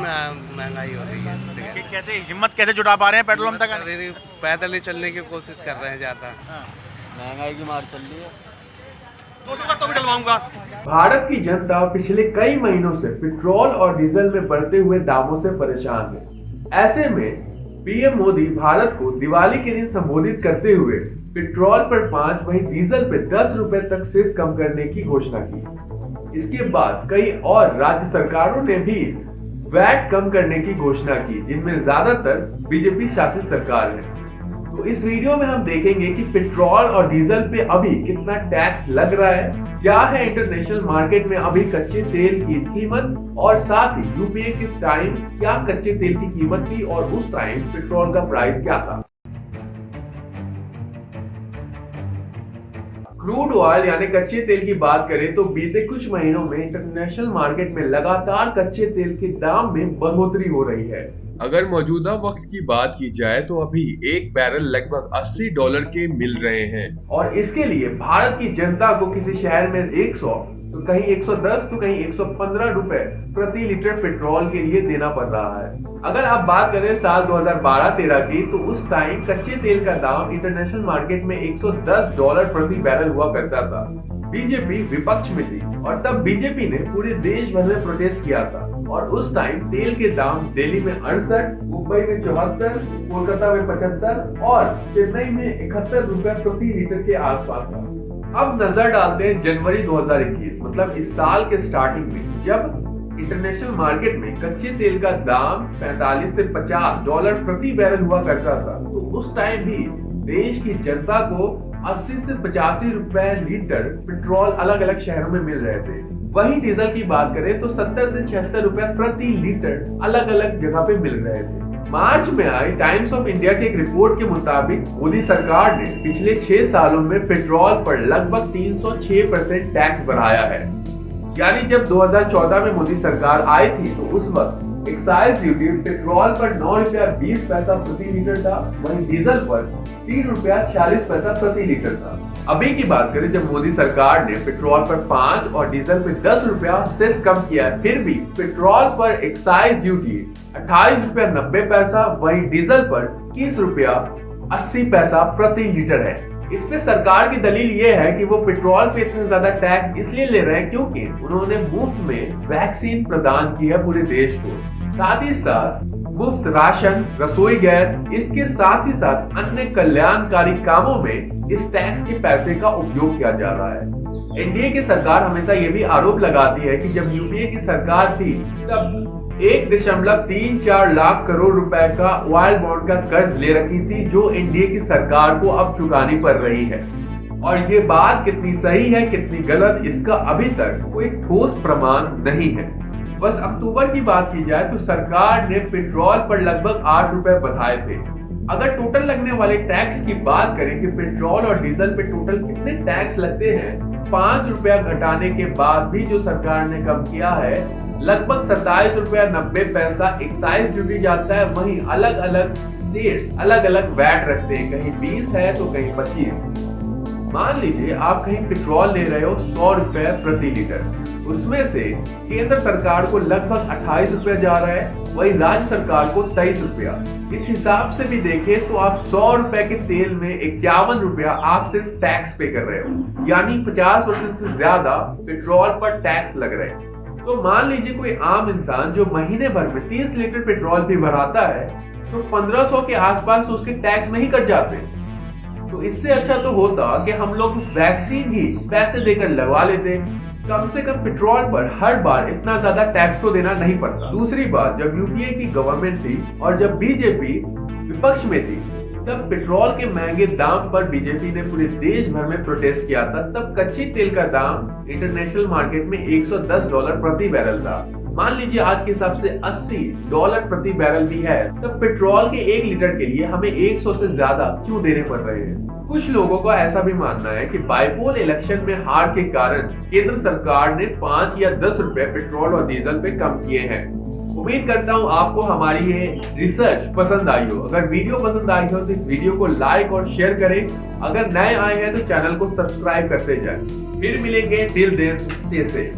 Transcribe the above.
महंगाई हो रही है इससे। कैसे हिम्मत कैसे जुटा पा रहे हैं पेट्रोल पंप तक आने अरे पैदल ही चलने की कोशिश कर रहे हैं ज़्यादा। महंगाई की मार चल रही है। 200 का तो भी डलवाऊंगा। भारत की जनता पिछले कई महीनों से पेट्रोल और डीजल में बढ़ते हुए दामों से परेशान है। ऐसे में पीएम मोदी भारत को दिवाली के दिन संबोधित करते हुए पेट्रोल पर 5 वहीं डीजल पे 10 रुपए तक सेस कम करने की घोषणा की। इसके बाद कई और राज्य सरकारों ने भी वैट कम करने की घोषणा की, जिनमें ज्यादातर बीजेपी शासित सरकार है। तो इस वीडियो में हम देखेंगे कि पेट्रोल और डीजल पे अभी कितना टैक्स लग रहा है, क्या है इंटरनेशनल मार्केट में अभी कच्चे तेल की कीमत, और साथ ही यूपीए के टाइम क्या कच्चे तेल की कीमत थी और उस टाइम पेट्रोल का प्राइस क्या था। क्रूड ऑयल यानी कच्चे तेल की बात करें तो बीते कुछ महीनों में इंटरनेशनल मार्केट में लगातार कच्चे तेल के दाम में बढ़ोतरी हो रही है। अगर मौजूदा वक्त की बात की जाए तो अभी एक बैरल लगभग $80 के मिल रहे हैं, और इसके लिए भारत की जनता को किसी शहर में 100 तो कहीं 110 तो कहीं 115 रुपए प्रति लीटर पेट्रोल के लिए देना पड़ रहा है। अगर आप बात करें साल 2012-13 की, तो उस टाइम कच्चे तेल का दाम इंटरनेशनल मार्केट में $110 प्रति बैरल हुआ करता था। बीजेपी विपक्ष में थी और तब बीजेपी ने पूरे देश भर में प्रोटेस्ट किया था, और उस टाइम तेल के दाम दिल्ली में 68, मुंबई में 74, कोलकाता में 75 और चेन्नई में 71 रुपए प्रति लीटर के आसपास था। अब नजर डालते हैं जनवरी 2021, मतलब इस साल के स्टार्टिंग में, जब इंटरनेशनल मार्केट में कच्चे तेल का दाम 45 से $50 प्रति बैरल हुआ करता था। तो उस टाइम भी देश की जनता को 80 से 85 रुपए लीटर पेट्रोल अलग अलग शहरों में मिल रहे थे। वहीं डीजल की बात करें तो 70 से 76 रुपए प्रति लीटर अलग अलग जगह पे मिल रहे थे। मार्च में आई टाइम्स ऑफ इंडिया की एक रिपोर्ट के मुताबिक मोदी सरकार ने पिछले 6 सालों में पेट्रोल पर लगभग 306% टैक्स बढ़ाया है। यानी जब 2014 में मोदी सरकार आई थी तो उस वक्त एक्साइज ड्यूटी पेट्रोल पर ₹9.20 प्रति लीटर था, वहीं डीजल पर ₹3.46 प्रति लीटर था। अभी की बात करें जब मोदी सरकार ने पेट्रोल पर 5 और डीजल पे 10 रुपया सेस कम किया है, फिर भी पेट्रोल पर एक्साइज ड्यूटी ₹28.90, वहीं डीजल पर ₹21.80 प्रति लीटर है। इस पे सरकार की दलील ये है कि वो पेट्रोल पे इतना ज्यादा टैक्स इसलिए ले रहे हैं क्योंकि उन्होंने मुफ्त में वैक्सीन प्रदान की है पूरे देश को, साथ ही साथ मुफ्त राशन, रसोई गैस, इसके साथ ही साथ अन्य कल्याणकारी कामों में इस टैक्स के पैसे का उपयोग किया जा रहा है। एनडीए की सरकार हमेशा ये भी आरोप लगाती है कि जब यूपीए की सरकार थी तब 1.34 लाख करोड़ रुपए का ऑयल बॉन्ड का कर्ज ले रखी थी, जो एनडीए की सरकार को अब चुकानी पड़ रही है। और ये बात कितनी सही है कितनी गलत, इसका अभी तक कोई ठोस प्रमाण नहीं है। बस अक्टूबर की बात की जाए तो सरकार ने पेट्रोल पर लगभग 8 रुपए बढ़ाए थे। अगर टोटल लगने वाले टैक्स की बात करें कि पेट्रोल और डीजल पे टोटल कितने टैक्स लगते हैं, 5 रुपया घटाने के बाद भी जो सरकार ने कम किया है, लगभग ₹27.90 एक्साइज ड्यूटी जाता है। वहीं अलग अलग स्टेट्स अलग अलग वैट रखते हैं, कहीं 20 है तो कहीं 25। मान लीजिए आप कहीं पेट्रोल ले रहे हो 100 रुपए प्रति लीटर, उसमें से केंद्र सरकार को लगभग 28 रुपया जा रहा है, वहीं राज्य सरकार को 23 रुपया। इस हिसाब से भी देखें तो आप 100 रुपए के तेल में 51 रुपया आप सिर्फ टैक्स पे कर रहे हो, यानी 50% से ज्यादा पेट्रोल पर टैक्स लग रहे हैं। तो मान लीजिए कोई आम इंसान जो महीने भर में 30 लीटर पेट्रोल भी भराता है तो 1500 के आसपास तो उसके टैक्स में ही कट जाते हैं। तो इससे अच्छा तो होता कि हम लोग वैक्सीन ही पैसे देकर लगवा लेते, कम से कम पेट्रोल पर हर बार इतना ज्यादा टैक्स तो देना नहीं पड़ता। दूसरी बात, जब यूपीए की गवर्नमेंट थी और जब बीजेपी विपक्ष में थी, तब पेट्रोल के महंगे दाम पर बीजेपी ने पूरे देश भर में प्रोटेस्ट किया था। तब कच्चे तेल का दाम इंटरनेशनल मार्केट में $110 प्रति बैरल था। मान लीजिए आज के हिसाब से $80 प्रति बैरल भी है, तब पेट्रोल के 1 लीटर के लिए हमें 100 से ज्यादा क्यों देने पड़ रहे हैं। कुछ लोगों का ऐसा भी मानना है कि बाइपोल इलेक्शन में हार के कारण केंद्र सरकार ने 5 या 10 रुपए पेट्रोल और डीजल पे कम किए हैं। उम्मीद करता हूँ आपको हमारी ये रिसर्च पसंद आई हो। अगर वीडियो पसंद आई हो तो इस वीडियो को लाइक और शेयर करें। अगर नए आए हैं तो चैनल को सब्सक्राइब करते जाएं। फिर मिलेंगे, टिल देन स्टे सेफ।